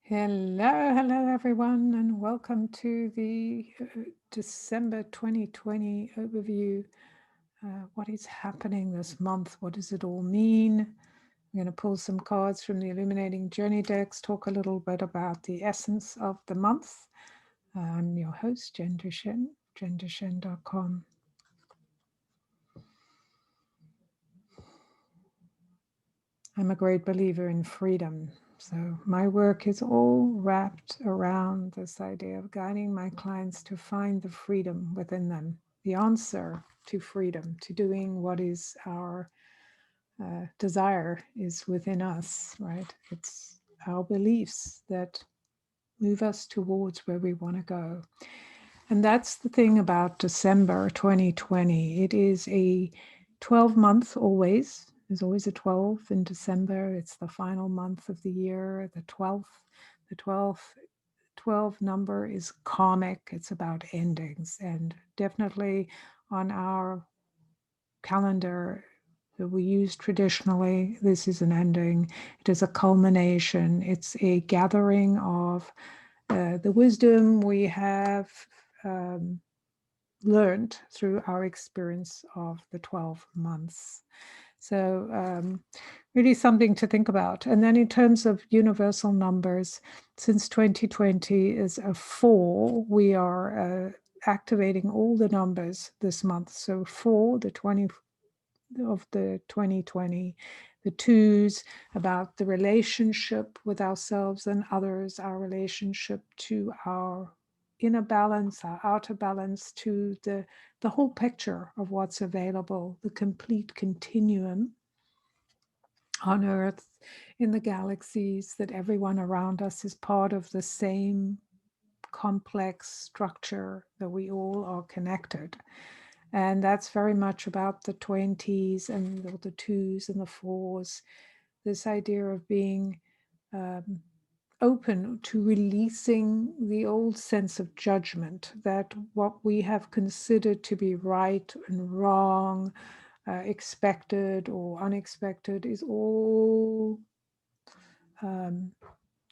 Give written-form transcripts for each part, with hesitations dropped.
Hello everyone, and welcome to the December 2020 overview. What is happening this month? What does it all mean? I'm going to pull some cards from the Illuminating Journey decks, talk a little bit about the essence of the month. I'm your host, Jen Duchenne, jenduchenne.com. I'm a great believer in freedom. So my work is all wrapped around this idea of guiding my clients to find the freedom within them, the answer to freedom, to doing what is our desire is within us, right? It's our beliefs that move us towards where we want to go. And that's the thing about December 2020. It is a 12-month always. There's always a 12 in December. It's the final month of the year, the 12th. The 12 number is karmic. It's about endings. And definitely on our calendar that we use traditionally, this is an ending. It is a culmination. It's a gathering of the wisdom we have learned through our experience of the 12 months. So really something to think about. And then in terms of universal numbers, since 2020 is a 4, we are activating all the numbers this month. So 4, the 20 of the 2020, the 2s about the relationship with ourselves and others, our relationship to our inner balance, our outer balance, to the whole picture of what's available, the complete continuum on Earth, in the galaxies, that everyone around us is part of the same complex structure, that we all are connected. And that's very much about the 20s and the 2s and the 4s, this idea of being open to releasing the old sense of judgment, that what we have considered to be right and wrong, expected or unexpected, is all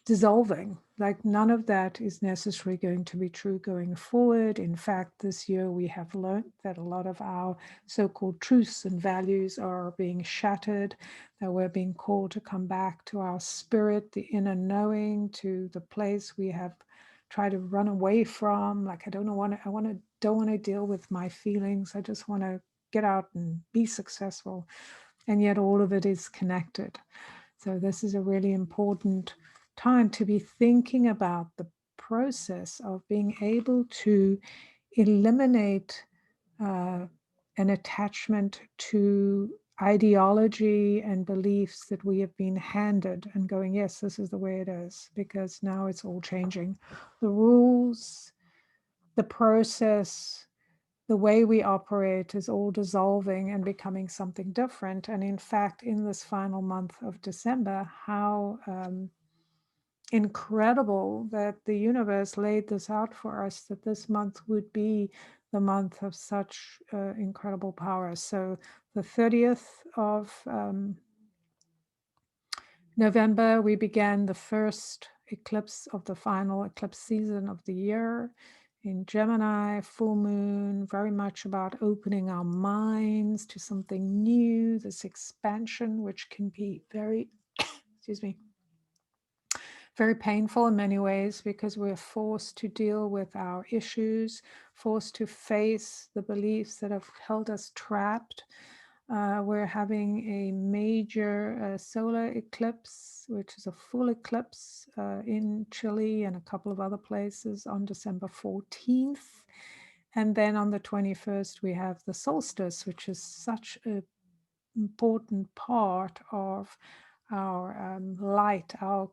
dissolving. Like none of that is necessarily going to be true going forward. In fact, this year we have learned that a lot of our so-called truths and values are being shattered, that we're being called to come back to our spirit, the inner knowing, to the place we have tried to run away from. Like, don't want to deal with my feelings. I just want to get out and be successful. And yet all of it is connected. So this is a really important time to be thinking about the process of being able to eliminate an attachment to ideology and beliefs that we have been handed, and going, yes, this is the way it is, because now it's all changing. The rules, the process, the way we operate is all dissolving and becoming something different. And in fact, in this final month of December, how incredible that the universe laid this out for us, that this month would be the month of such incredible power. So the 30th of November, we began the first eclipse of the final eclipse season of the year in Gemini, full moon, very much about opening our minds to something new, this expansion, which can be very, excuse me, very painful in many ways, because we're forced to deal with our issues, forced to face the beliefs that have held us trapped. We're having a major solar eclipse, which is a full eclipse in Chile and a couple of other places on December 14th. And then on the 21st, we have the solstice, which is such an important part of our light, our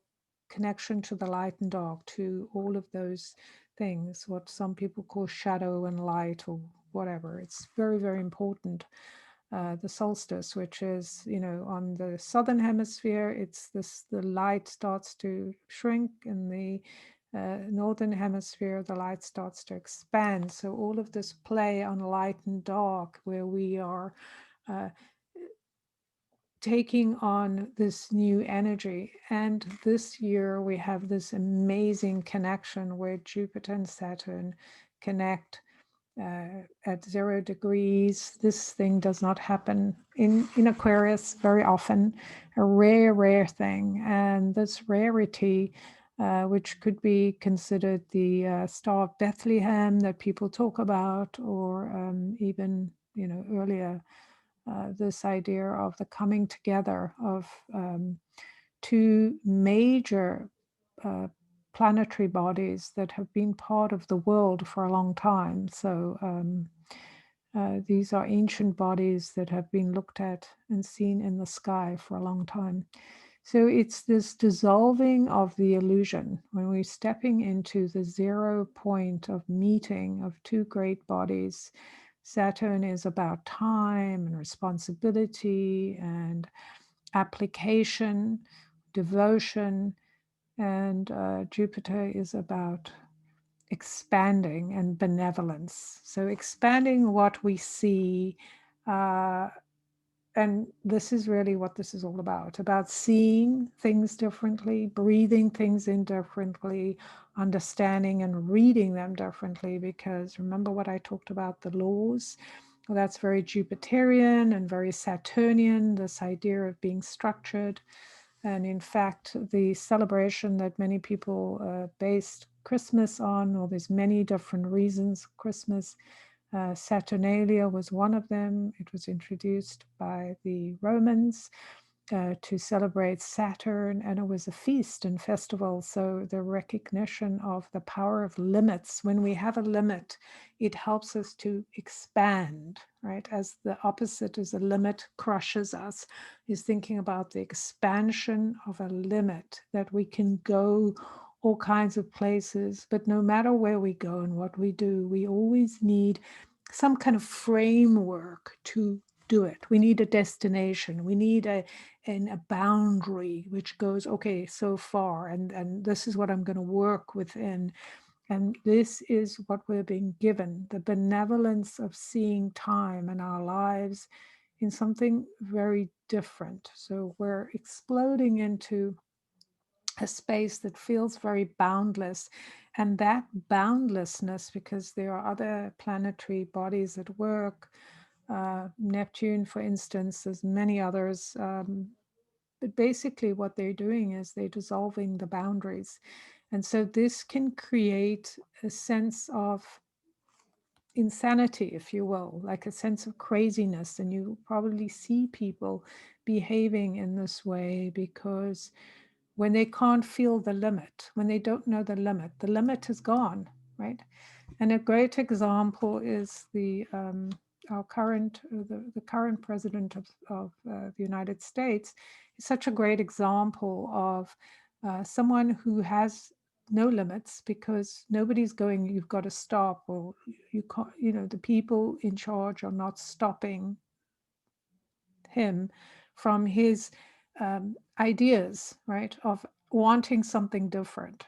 connection to the light and dark, to all of those things, what some people call shadow and light or whatever. It's very, very important. The solstice, which is, on the southern hemisphere, it's this, the light starts to shrink. In the northern hemisphere, the light starts to expand. So all of this play on light and dark, where we are taking on this new energy. And this year we have this amazing connection where Jupiter and Saturn connect at 0 degrees. This thing does not happen in Aquarius very often, a rare thing. And this rarity, which could be considered the Star of Bethlehem that people talk about, or even, earlier, this idea of the coming together of two major planetary bodies that have been part of the world for a long time. So these are ancient bodies that have been looked at and seen in the sky for a long time. So it's this dissolving of the illusion when we're stepping into the 0 point of meeting of two great bodies. Saturn is about time and responsibility and application, devotion, and Jupiter is about expanding and benevolence. So expanding what we see, and this is really what this is all about seeing things differently, breathing things in differently, understanding and reading them differently. Because remember what I talked about, the laws? Well, that's very Jupiterian and very Saturnian, this idea of being structured. And in fact, the celebration that many people based Christmas on, or there's many different reasons Christmas, Saturnalia was one of them. It was introduced by the Romans to celebrate Saturn, and it was a feast and festival. So the recognition of the power of limits. When we have a limit, it helps us to expand, right? As the opposite is a limit crushes us, is thinking about the expansion of a limit, that we can go all kinds of places, but no matter where we go and what we do, we always need some kind of framework to do it. We need a destination. We need a boundary which goes, okay, so far, and this is what I'm going to work within. And this is what we're being given, the benevolence of seeing time and our lives in something very different. So we're exploding into a space that feels very boundless. And that boundlessness, because there are other planetary bodies at work, Neptune, for instance, there's many others. But basically what they're doing is they're dissolving the boundaries. And so this can create a sense of insanity, if you will, like a sense of craziness. And you probably see people behaving in this way because when they can't feel the limit, when they don't know the limit is gone, right? And a great example is our current the current president of the United States is such a great example of someone who has no limits, because nobody's going, you've got to stop, or you can't, the people in charge are not stopping him from his ideas, right, of wanting something different.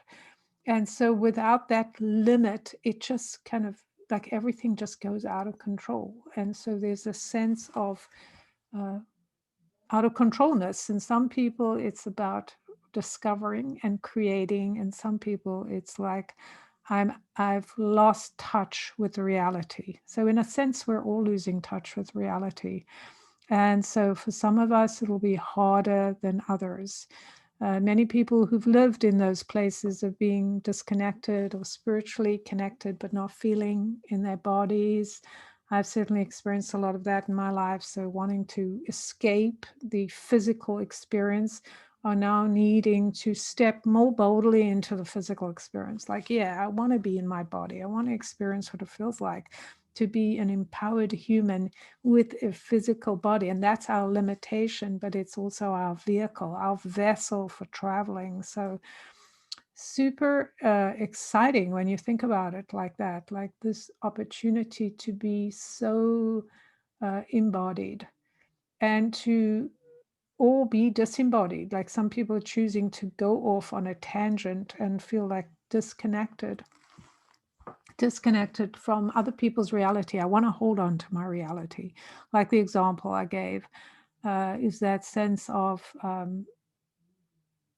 And so without that limit, it just kind of like everything just goes out of control. And so there's a sense of out of controlness. And some people, it's about discovering and creating. And some people, it's like, I've lost touch with reality. So in a sense, we're all losing touch with reality. And so for some of us, it'll be harder than others. Many people who've lived in those places of being disconnected or spiritually connected, but not feeling in their bodies. I've certainly experienced a lot of that in my life. So wanting to escape the physical experience are now needing to step more boldly into the physical experience. Like, yeah, I want to be in my body. I want to experience what it feels like to be an empowered human with a physical body. And that's our limitation, but it's also our vehicle, our vessel for traveling. So super exciting when you think about it like that, like this opportunity to be so embodied and to or be disembodied. Like some people are choosing to go off on a tangent and feel like disconnected from other people's reality. I want to hold on to my reality, like the example I gave. is that sense of,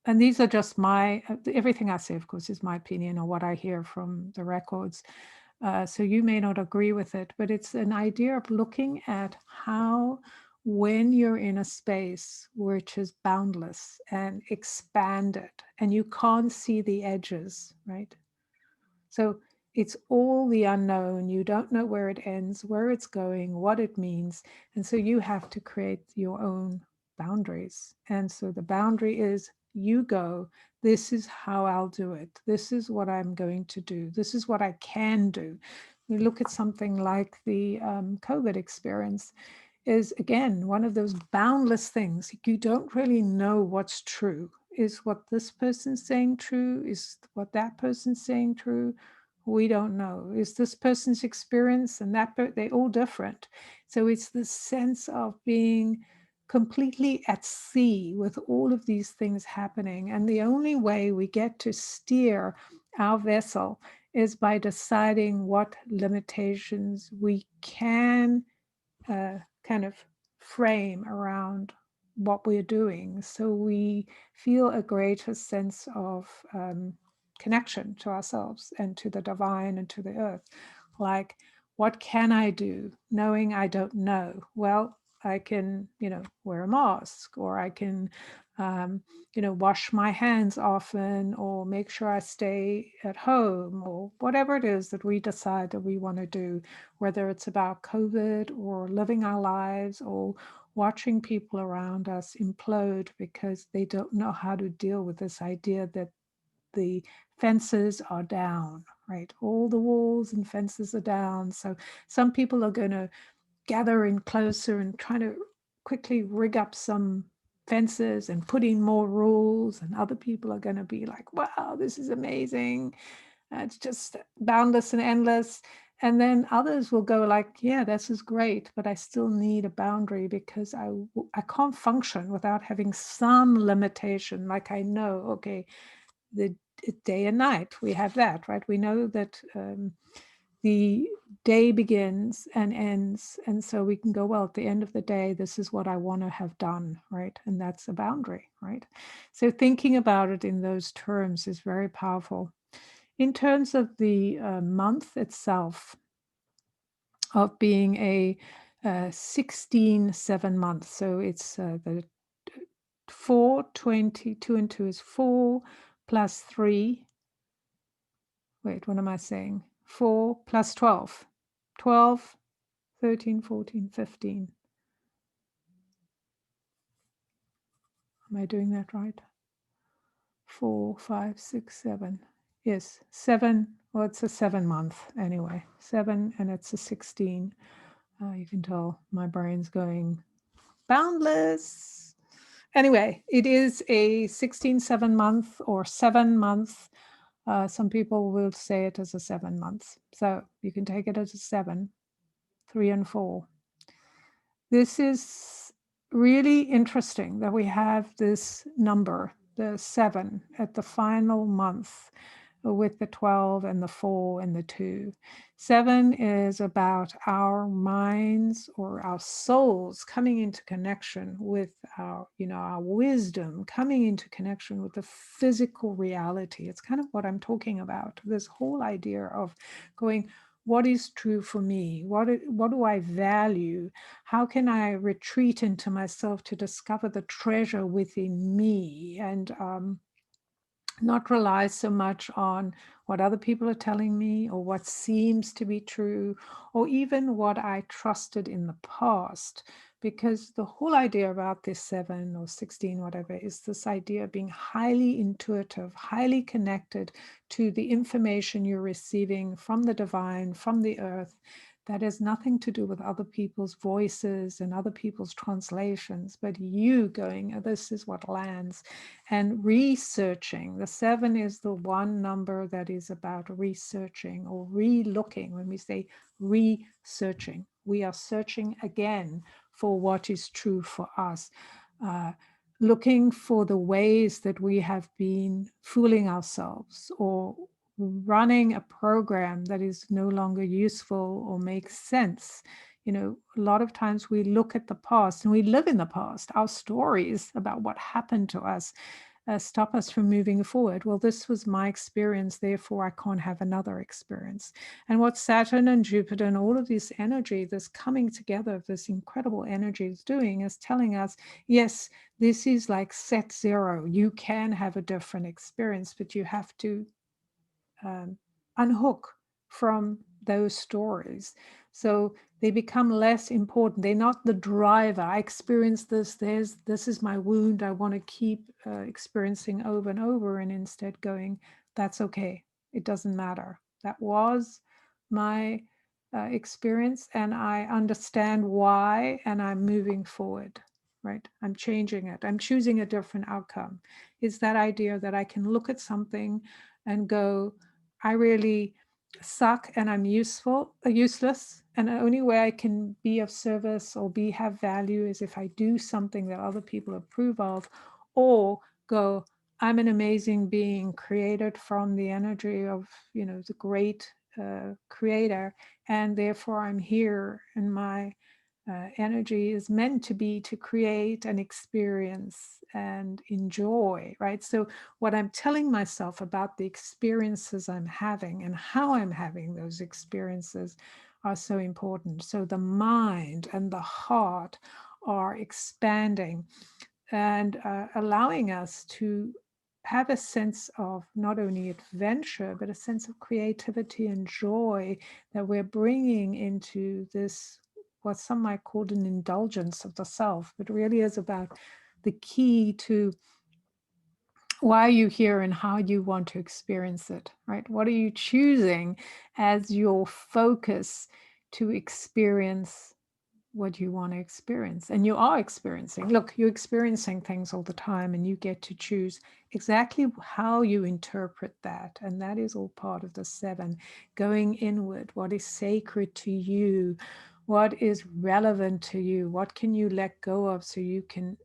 and these are just my, everything I say, of course, is my opinion or what I hear from the records. So you may not agree with it, but it's an idea of looking at how, when you're in a space which is boundless and expanded and you can't see the edges, right? So it's all the unknown. You don't know where it ends, where it's going, what it means. And so you have to create your own boundaries. And so the boundary is, you go, this is how I'll do it. This is what I'm going to do. This is what I can do. We look at something like the COVID experience is, again, one of those boundless things. You don't really know what's true. Is what this person's saying true? Is what that person's saying true? We don't know. Is this person's experience and that, they're all different. So it's this sense of being completely at sea with all of these things happening. And the only way we get to steer our vessel is by deciding what limitations we can kind of frame around what we're doing. So we feel a greater sense of connection to ourselves and to the divine and to the earth. Like, what can I do knowing I don't know? Well, I can, wear a mask, or I can, wash my hands often, or make sure I stay at home, or whatever it is that we decide that we want to do, whether it's about COVID or living our lives or watching people around us implode because they don't know how to deal with this idea that the fences are down, right? All the walls and fences are down. So some people are going to gather in closer and try to quickly rig up some fences and put in more rules. And other people are going to be like, wow, this is amazing. It's just boundless and endless. And then others will go like, yeah, this is great, but I still need a boundary because I can't function without having some limitation. Like, I know, okay, the day and night, we have that, right? We know that the day begins and ends. And so we can go, well, at the end of the day, this is what I want to have done, right? And that's a boundary, right? So thinking about it in those terms is very powerful. In terms of the month itself, of being a 16-7 month, so it's the 4, 20, 2 and 2 is 4 plus 3. Wait, what am I saying? 4 plus 12. 12, 13, 14, 15. Am I doing that right? 4, 5, 6, 7. Yes, 7. Well, it's a 7 month anyway. 7, and it's a 16. You can tell my brain's going boundless. Anyway, it is a 16-7 month or 7 month. Some people will say it as a 7 months. So you can take it as a 7, 3 and 4. This is really interesting that we have this number, the 7, at the final month, with the 12 and the 4 and the 2. 7 is about our minds or our souls coming into connection with our, our wisdom, coming into connection with the physical reality. It's kind of what I'm talking about. This whole idea of going, what is true for me? What do I value? How can I retreat into myself to discover the treasure within me? And not rely so much on what other people are telling me or what seems to be true, or even what I trusted in the past. Because the whole idea about this 7 or 16, whatever, is this idea of being highly intuitive, highly connected to the information you're receiving from the divine, from the earth. That has nothing to do with other people's voices and other people's translations, but you going, this is what lands. And researching. The 7 is the one number that is about researching or re-looking. When we say researching, we are searching again for what is true for us. Looking for the ways that we have been fooling ourselves or running a program that is no longer useful or makes sense. A lot of times we look at the past and we live in the past. Our stories about what happened to us stop us from moving forward. Well, this was my experience, therefore I can't have another experience. And what Saturn and Jupiter and all of this energy, this coming together of this incredible energy is doing is telling us, yes, this is like set zero. You can have a different experience, but you have to unhook from those stories. So they become less important. They're not the driver. I experienced this. This is my wound. I want to keep experiencing over and over, and instead going, that's okay. It doesn't matter. That was my experience, and I understand why, and I'm moving forward. Right? I'm changing it. I'm choosing a different outcome. It's that idea that I can look at something and go, I really suck and I'm useless. And the only way I can be of service or have value is if I do something that other people approve of, or go, I'm an amazing being created from the energy of, the great creator. And therefore I'm here, and my energy is meant to be to create and experience and enjoy, right? So what I'm telling myself about the experiences I'm having and how I'm having those experiences are so important. So the mind and the heart are expanding and allowing us to have a sense of not only adventure, but a sense of creativity and joy that we're bringing into this, what some might call an indulgence of the self, but really is about the key to why you here and how you want to experience it, right? What are you choosing as your focus to experience what you want to experience? And you are experiencing, look, you're experiencing things all the time, and you get to choose exactly how you interpret that. And that is all part of the 7, going inward. What is sacred to you? What is relevant to you? What can you let go of so you can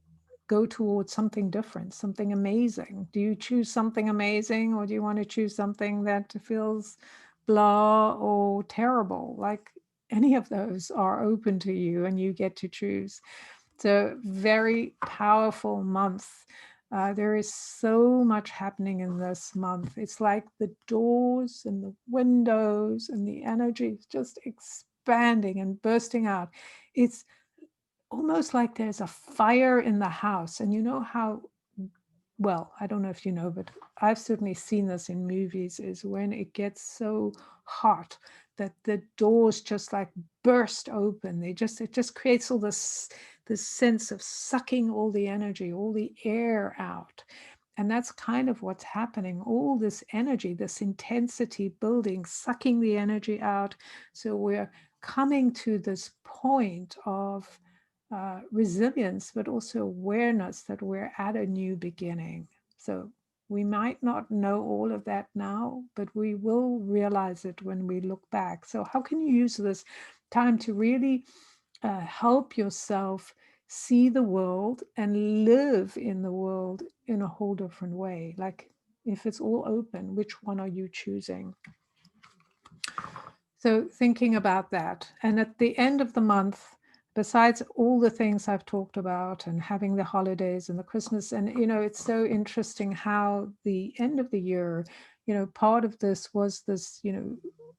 go towards something different, something amazing? Do you choose something amazing, or do you want to choose something that feels blah or terrible? Like, any of those are open to you, and you get to choose. So very powerful month. There is so much happening in this month. It's like the doors and the windows and the energy is just expanding and bursting out. It's almost like there's a fire in the house. And you know how, well, I don't know if you know, but I've certainly seen this in movies, is when it gets so hot that the doors just like burst open. It just creates all this sense of sucking all the energy, all the air out. And that's kind of what's happening. All this energy, this intensity building, sucking the energy out. So we're coming to this point of resilience, but also awareness that we're at a new beginning. So we might not know all of that now, but we will realize it when we look back. So how can you use this time to really help yourself see the world and live in the world in a whole different way? Like, if it's all open, which one are you choosing? So thinking about that. And at the end of the month, besides all the things I've talked about and having the holidays and the Christmas, and, it's so interesting how the end of the year, part of this was this,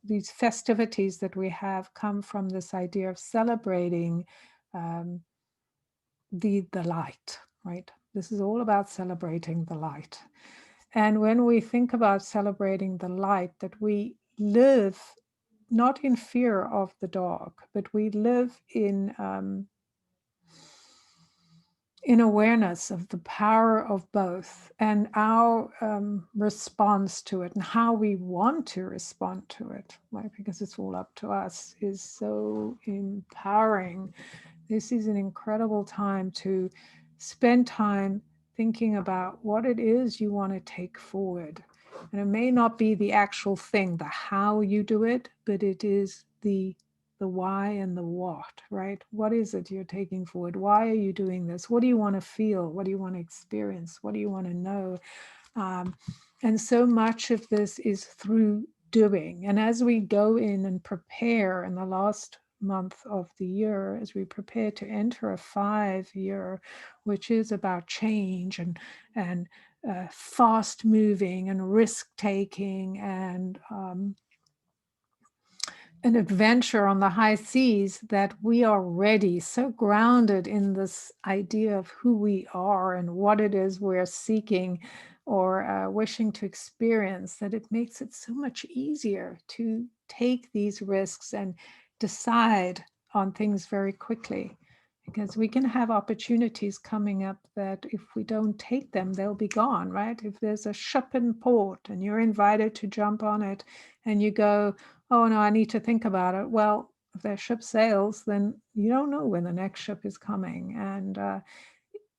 these festivities that we have come from this idea of celebrating um, the light, right? This is all about celebrating the light. And when we think about celebrating the light, that we live not in fear of the dark, but we live in awareness of the power of both, and our response to it and how we want to respond to it, right? Because it's all up to us, is so empowering. This is an incredible time to spend time thinking about what it is you want to take forward. And it may not be the actual thing, the how you do it, but it is the why and the what, right? What is it you're taking forward? Why are you doing this? What do you want to feel? What do you want to experience? What do you want to know? And so much of this is through doing. And as we go in and prepare in the last month of the year as we prepare to enter a 5-year, which is about change and fast moving and risk taking and an adventure on the high seas, that we are ready, so grounded in this idea of who we are and what it is we're seeking or wishing to experience, that it makes it so much easier to take these risks and decide on things very quickly. Because we can have opportunities coming up that if we don't take them, they'll be gone, right? If there's a ship in port and you're invited to jump on it and you go, oh no, I need to think about it. Well, if their ship sails, then you don't know when the next ship is coming. And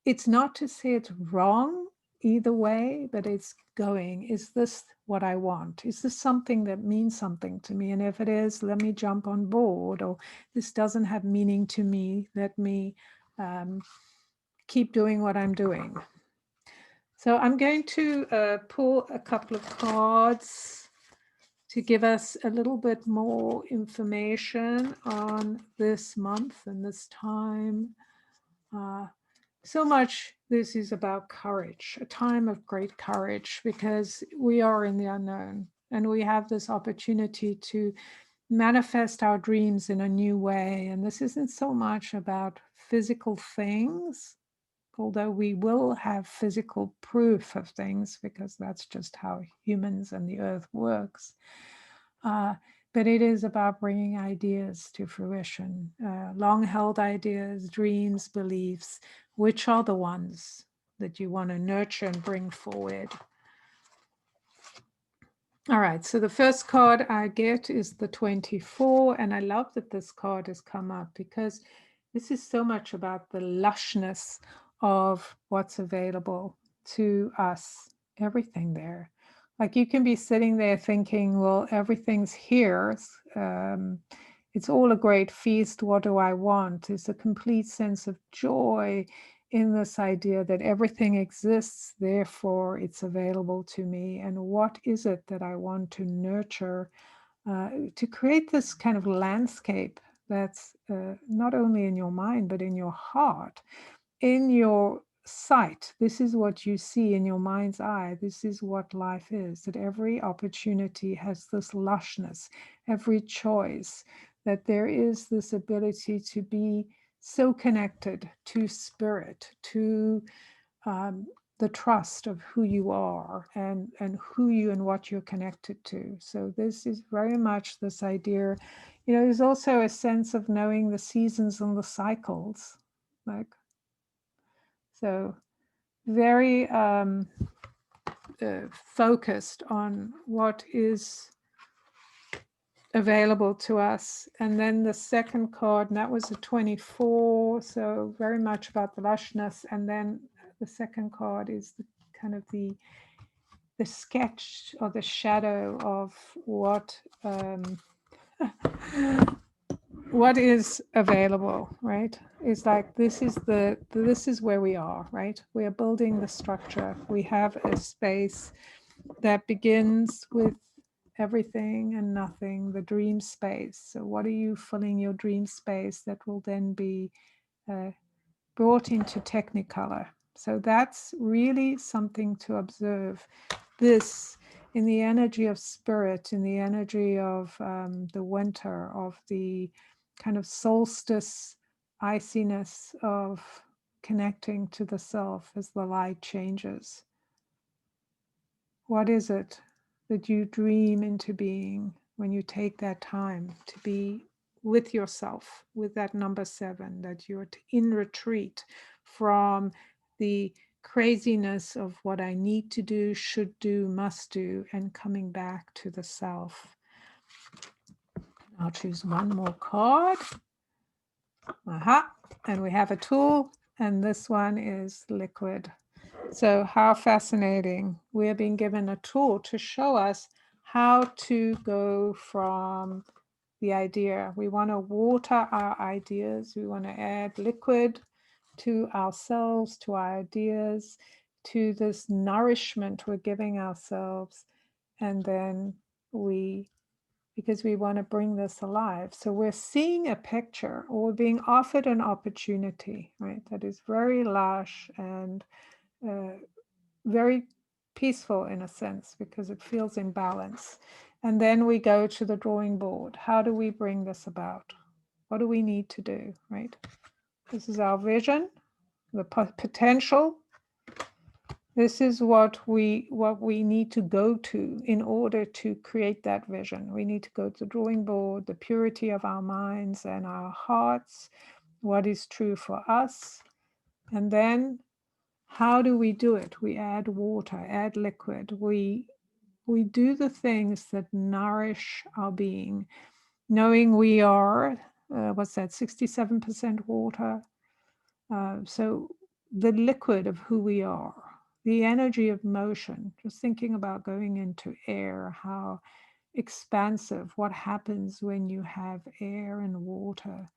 it's not to say it's wrong either way, but it's going, is this what I want? Is this something that means something to me? And if it is, let me jump on board. Or this doesn't have meaning to me, let me keep doing what I'm doing. So I'm going to pull a couple of cards to give us a little bit more information on this month and this time. So much this is about courage, a time of great courage, because we are in the unknown and we have this opportunity to manifest our dreams in a new way. And this isn't so much about physical things, although we will have physical proof of things because that's just how humans and the earth works. But it is about bringing ideas to fruition, long-held ideas, dreams, beliefs. Which are the ones that you want to nurture and bring forward? All right, so the first card I get is the 24, and I love that this card has come up because this is so much about the lushness of what's available to us, everything there. Like you can be sitting there thinking, well, everything's here. It's all a great feast. What do I want? It's a complete sense of joy in this idea that everything exists, therefore it's available to me. And what is it that I want to nurture to create this kind of landscape that's not only in your mind, but in your heart, in your sight. This is what you see in your mind's eye. This is what life is, that every opportunity has this lushness, every choice, that there is this ability to be so connected to spirit, to the trust of who you are and who you and what you're connected to. So this is very much this idea, there's also a sense of knowing the seasons and the cycles, like, so very focused on what is available to us. And then the second card, and that was a 24, so very much about the lushness. And then the second card is the kind of the sketch or the shadow of what what is available, right? It's like this is where we are, right? We are building the structure. We have a space that begins with everything and nothing, the dream space. So what are you filling your dream space that will then be brought into technicolor? So that's really something to observe. This in the energy of spirit, in the energy of the winter, of the kind of solstice iciness of connecting to the self as the light changes. What is it that you dream into being when you take that time to be with yourself, with that number 7, that you're in retreat from the craziness of what I need to do, should do, must do, and coming back to the self? I'll choose one more card. Aha, and we have a tool, and this one is liquid. So how fascinating. We're being given a tool to show us how to go from the idea. We want to water our ideas. We want to add liquid to ourselves, to our ideas, to this nourishment we're giving ourselves. And then we because we want to bring this alive. So we're seeing a picture, or we're being offered an opportunity, right? That is very lush and very peaceful in a sense, because it feels in balance. And then we go to the drawing board. How do we bring this about? What do we need to do, right? This is our vision, the potential. This is what we need to go to in order to create that vision. We need to go to the drawing board, the purity of our minds and our hearts, what is true for us. And then how do we do it? We add water, add liquid. We do the things that nourish our being, knowing we are, what's that, 67% water. So the liquid of who we are, the energy of motion, just thinking about going into air, how expansive, what happens when you have air and water,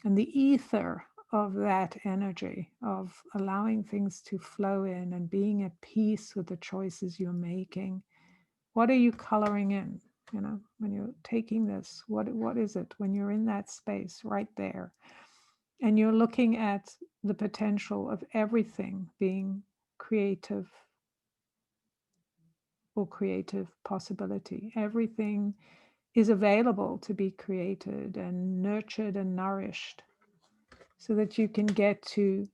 and the ether of that energy, of allowing things to flow in and being at peace with the choices you're making. What are you coloring in? You know, when you're taking this, what is it when you're in that space right there? And you're looking at the potential of everything being creative or creative possibility. Everything is available to be created and nurtured and nourished so that you can get to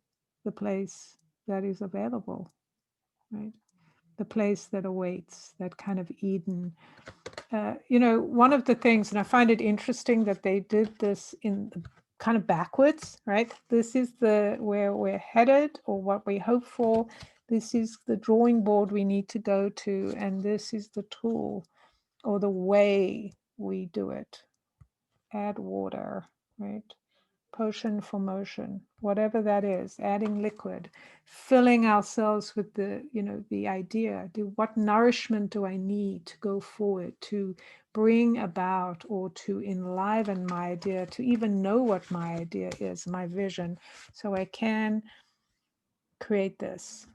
the place that is available, right? The place that awaits, that kind of Eden. You know, one of the things, and I find it interesting that they did this in kind of backwards, right? This is the where we're headed or what we hope for. This is the drawing board we need to go to, and this is the tool or the way we do it. Add water, right? Potion for motion, whatever that is, adding liquid, filling ourselves with the, you know, the idea, what nourishment do I need to go forward, to bring about or to enliven my idea, to even know what my idea is, my vision, so I can create this.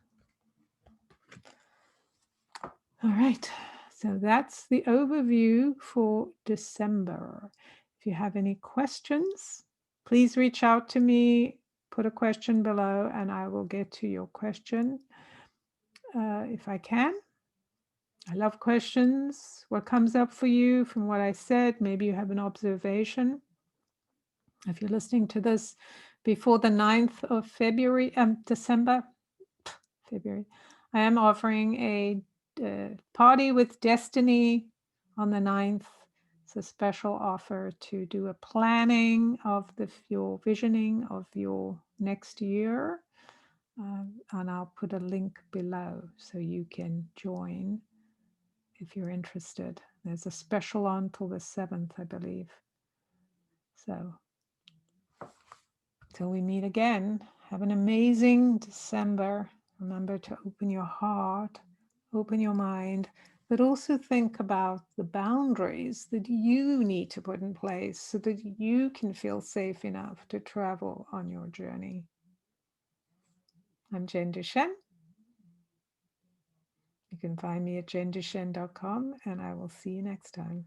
All right, so that's the overview for December. If you have any questions, please reach out to me, put a question below, and I will get to your question if I can. I love questions. What comes up for you from what I said? Maybe you have an observation. If you're listening to this before the 9th of February, December, February, I am offering a party with destiny on the 9th. It's a special offer to do a planning of your visioning of your next year. And I'll put a link below so you can join if you're interested. There's a special on till the 7th, I believe. So till we meet again, have an amazing December. Remember to open your heart, open your mind, but also think about the boundaries that you need to put in place so that you can feel safe enough to travel on your journey. I'm Jen Duchenne. You can find me at jendushen.com, and I will see you next time.